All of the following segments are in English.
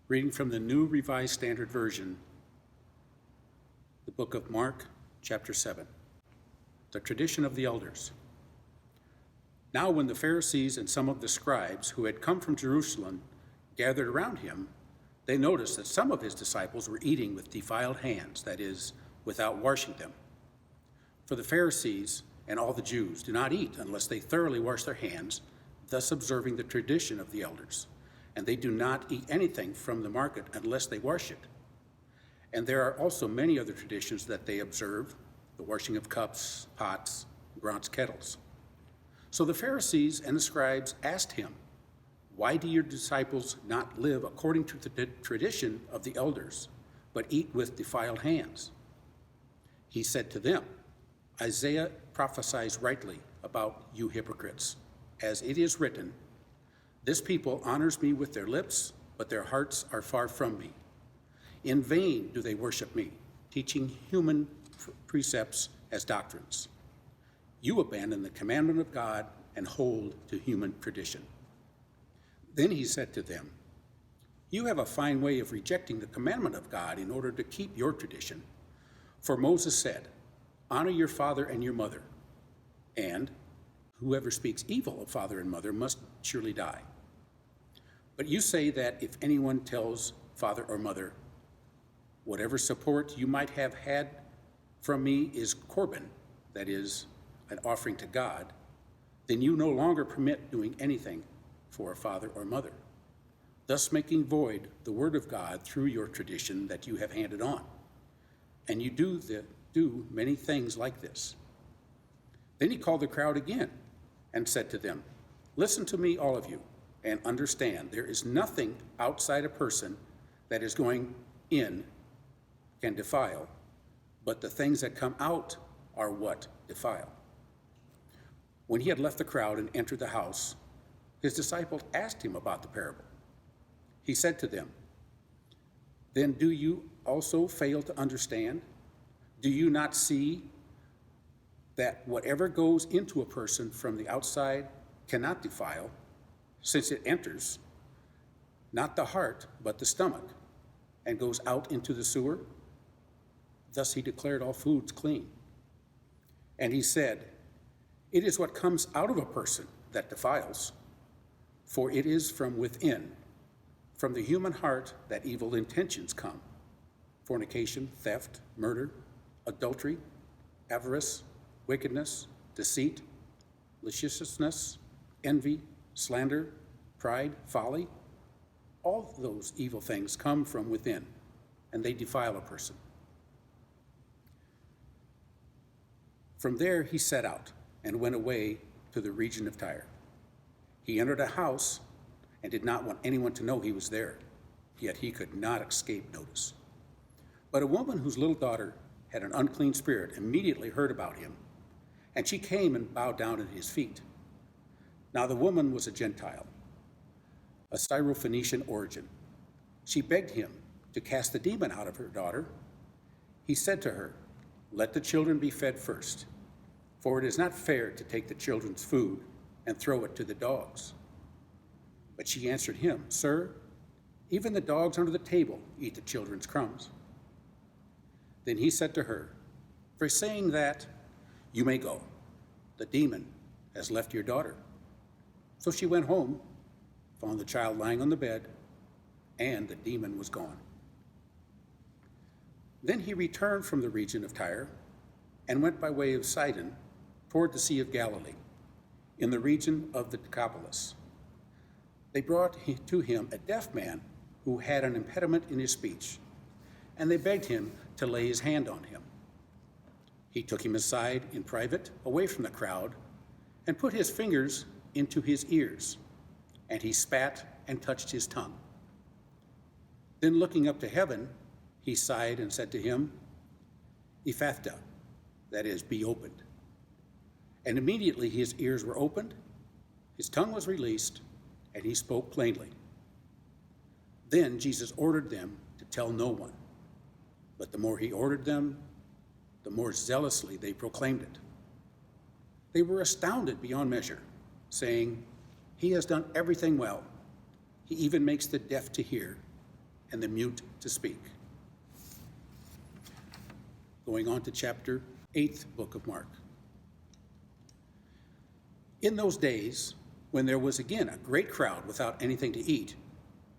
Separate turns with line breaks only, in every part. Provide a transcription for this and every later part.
Reading from the New Revised Standard Version, the book of Mark, chapter 7. The tradition of the elders. Now when the Pharisees and some of the scribes who had come from Jerusalem gathered around him, they noticed that some of his disciples were eating with defiled hands, that is, without washing them. For the Pharisees and all the Jews do not eat unless they thoroughly wash their hands, thus observing the tradition of the elders. And they do not eat anything from the market unless they wash it. And there are also many other traditions that they observe, the washing of cups, pots, bronze kettles. So the Pharisees and the scribes asked him, "Why do your disciples not live according to the tradition of the elders, but eat with defiled hands?" He said to them, "Isaiah prophesies rightly about you hypocrites, as it is written, 'This people honors me with their lips, but their hearts are far from me. In vain do they worship me, teaching human precepts as doctrines. You abandon the commandment of God and hold to human tradition.'" Then he said to them, "You have a fine way of rejecting the commandment of God in order to keep your tradition. For Moses said, 'Honor your father and your mother,' and 'Whoever speaks evil of father and mother must surely die.' But you say that if anyone tells father or mother, 'Whatever support you might have had from me is Corban,' that is, an offering to God, then you no longer permit doing anything for a father or mother, thus making void the word of God through your tradition that you have handed on. And you do many things like this." Then he called the crowd again and said to them, "Listen to me, all of you, and understand there is nothing outside a person that is going in can defile, but the things that come out are what defile." When he had left the crowd and entered the house, his disciples asked him about the parable. He said to them, "Then do you also fail to understand? Do you not see that whatever goes into a person from the outside cannot defile, since it enters not the heart but the stomach, and goes out into the sewer?" Thus he declared all foods clean. And he said, "It is what comes out of a person that defiles, for it is from within, from the human heart, that evil intentions come: fornication, theft, murder, adultery, avarice, wickedness, deceit, lasciviousness, envy, slander, pride, folly. All those evil things come from within, and they defile a person." From there he set out and went away to the region of Tyre. He entered a house and did not want anyone to know he was there, yet he could not escape notice. But a woman whose little daughter had an unclean spirit immediately heard about him, and she came and bowed down at his feet. Now the woman was a Gentile, a Syrophoenician origin. She begged him to cast the demon out of her daughter. He said to her, "Let the children be fed first, for it is not fair to take the children's food and throw it to the dogs." But she answered him, "Sir, even the dogs under the table eat the children's crumbs." Then he said to her, "For saying that, you may go. The demon has left your daughter." So she went home, found the child lying on the bed, and the demon was gone. Then he returned from the region of Tyre and went by way of Sidon toward the Sea of Galilee, in the region of the Decapolis. They brought to him a deaf man who had an impediment in his speech, and they begged him to lay his hand on him. He took him aside in private, away from the crowd, and put his fingers into his ears, and he spat and touched his tongue. Then looking up to heaven, he sighed and said to him, "Ephphatha," that is, be opened. And immediately his ears were opened, his tongue was released, and he spoke plainly. Then Jesus ordered them to tell no one, but the more he ordered them, the more zealously they proclaimed it. They were astounded beyond measure, saying, "He has done everything well. He even makes the deaf to hear and the mute to speak. Going on to chapter 8th book of Mark. In those days, when there was again a great crowd without anything to eat,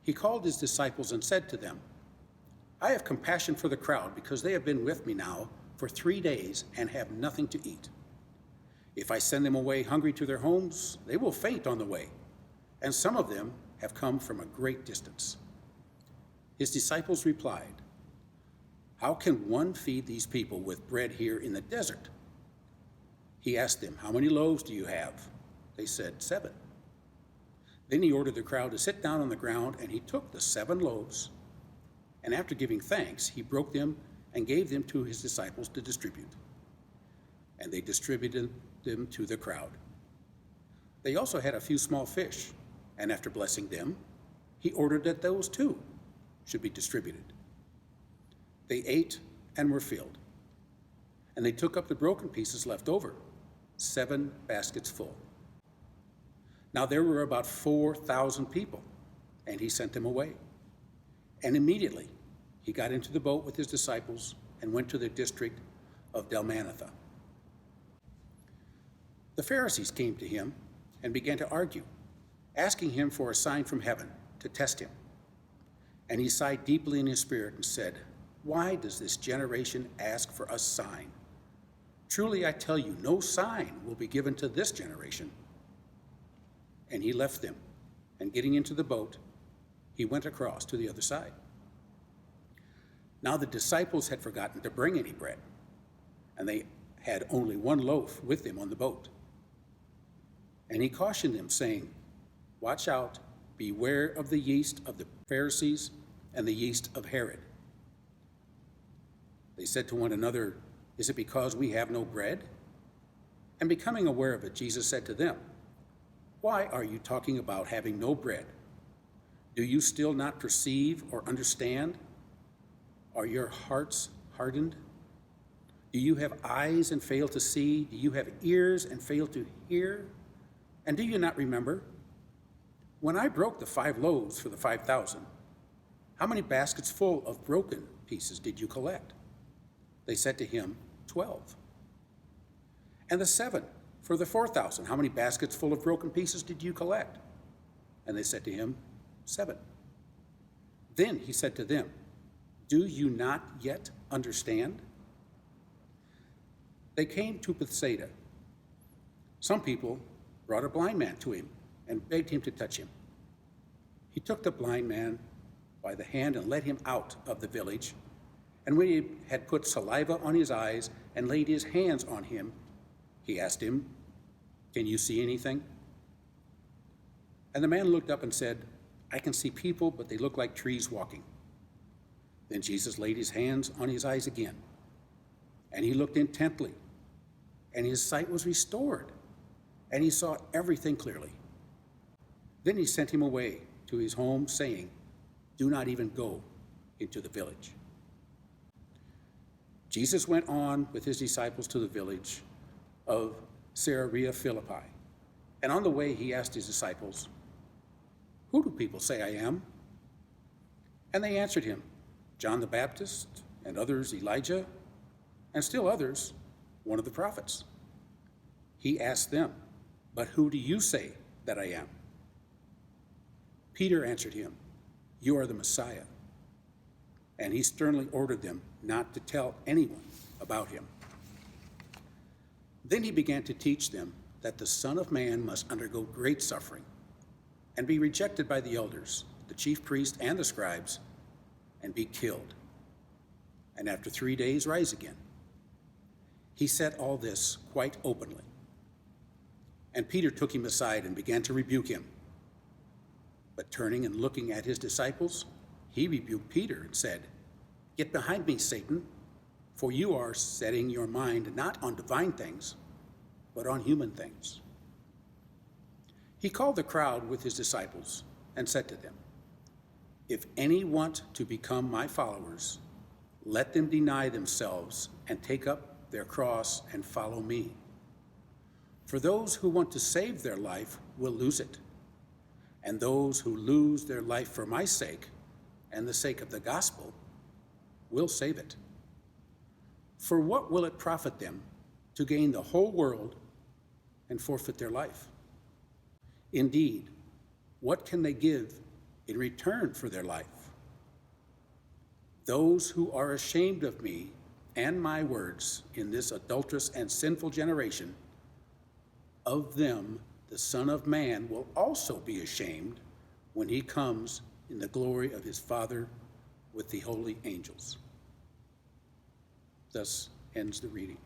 he called his disciples and said to them, I have compassion for the crowd because they have been with me now for 3 days and have nothing to eat. If I send them away hungry to their homes, they will faint on the way, and some of them have come from a great distance. His disciples replied, How can one feed these people with bread here in the desert? He asked them, How many loaves do you have? They said, 7. Then he ordered the crowd to sit down on the ground, and he took the 7 loaves, and after giving thanks, he broke them and gave them to his disciples to distribute. And they distributed them to the crowd. They also had a few small fish, and after blessing them, he ordered that those too should be distributed. They ate and were filled, and they took up the broken pieces left over, 7 baskets full. Now there were about 4,000 people, and he sent them away. And immediately he got into the boat with his disciples and went to the district of Dalmanutha. The Pharisees came to him and began to argue, asking him for a sign from heaven to test him. And he sighed deeply in his spirit and said, Why does this generation ask for a sign? Truly I tell you, no sign will be given to this generation. And he left them, and getting into the boat, he went across to the other side. Now the disciples had forgotten to bring any bread, and they had only 1 loaf with them on the boat. And he cautioned them, saying, Watch out, beware of the yeast of the Pharisees and the yeast of Herod. They said to one another, Is it because we have no bread? And becoming aware of it, Jesus said to them, Why are you talking about having no bread? Do you still not perceive or understand? Are your hearts hardened? Do you have eyes and fail to see? Do you have ears and fail to hear? And do you not remember? When I broke the 5 loaves for the 5,000, how many baskets full of broken pieces did you collect? They said to him, 12. And the 7 for the 4,000, how many baskets full of broken pieces did you collect? And they said to him, 7. Then he said to them, Do you not yet understand? They came to Bethsaida. Some people brought a blind man to him and begged him to touch him. He took the blind man by the hand and led him out of the village. And when he had put saliva on his eyes and laid his hands on him, he asked him, Can you see anything? And the man looked up and said, I can see people, but they look like trees walking. Then Jesus laid his hands on his eyes again, and he looked intently, and his sight was restored, and he saw everything clearly. Then he sent him away to his home, saying, Do not even go into the village. Jesus went on with his disciples to the village of Caesarea Philippi, and on the way he asked his disciples, Who do people say I am? And they answered him, John the Baptist, and others Elijah, and still others, one of the prophets. He asked them, But who do you say that I am? Peter answered him, You are the Messiah. And he sternly ordered them not to tell anyone about him. Then he began to teach them that the Son of Man must undergo great suffering and be rejected by the elders, the chief priests, and the scribes, and be killed, and after 3 days rise again. He said all this quite openly. And Peter took him aside and began to rebuke him. But turning and looking at his disciples, he rebuked Peter and said, Get behind me, Satan, for you are setting your mind not on divine things, but on human things. He called the crowd with his disciples and said to them, If any want to become my followers, let them deny themselves and take up their cross and follow me. For those who want to save their life will lose it, and those who lose their life for my sake and the sake of the gospel will save it. For what will it profit them to gain the whole world and forfeit their life? Indeed, what can they give in return for their life? Those who are ashamed of me and my words in this adulterous and sinful generation, of them the Son of Man will also be ashamed when he comes in the glory of his Father with the holy angels. Thus ends the reading.